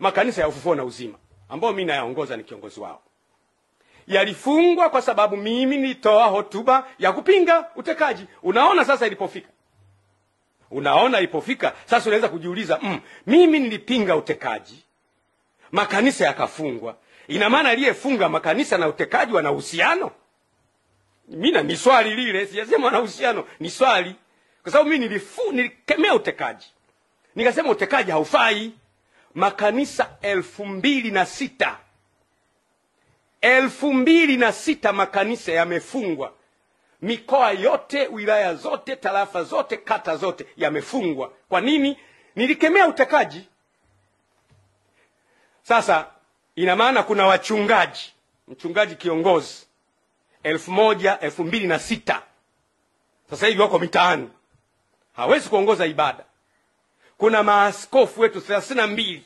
makanisa ya Ufufuo na Uzima ambao mimi nayaongoza, ni kiongozi wao, yalifungwa kwa sababu mimi nilitoa hotuba ya kupinga utekaji. Unaona sasa ilipofika. Sasa unaweza kujiuliza, mimi nilipinga utekaji, makanisa yakafungwa. Ina maana aliyefunga makanisa na utekaji wana uhusiano? Mimi ni swali lile, sijasema wana uhusiano, ni swali. Kwa sababu mimi nilikemea utekaji. Nikasema utekaji haufai. Makanisa 2006 makanisa yamefungwa. Mikoa yote, wilaya zote, tarafa zote, kata zote yamefungwa. Kwa nini? Nilikemea utekaji. Sasa ina maana kuna mchungaji kiongozi 2006 sasa hivi wako mitaani, hawezi kuongoza ibada. Kuna maaskofu wetu 32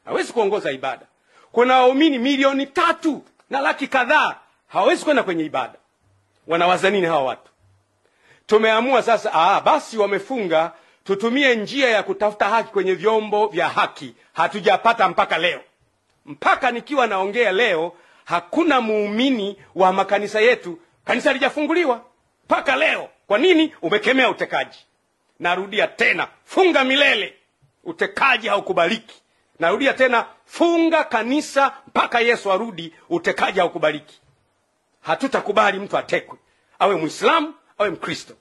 hawezi kuongoza ibada. Kuna waumini 3 na laki kadhaa hawezi kwenda kwenye ibada. Wanawaza nini hawa watu? Tumeamua sasa, basi wamefunga, tutumie njia ya kutafuta haki kwenye vyombo vya haki. Hatujapata mpaka leo. Mpaka nikiwa naongea leo, hakuna muumini wa makanisa yetu, kanisa halijafunguliwa mpaka leo. Kwa nini? Umekemea utekaji. Narudia tena, funga milele, utekaji haukubaliki. Narudia tena, funga kanisa mpaka Yesu arudi, utekaji haukubaliki. Hatutakubali mtu atekwe, awe Muislamu awe Mkristo.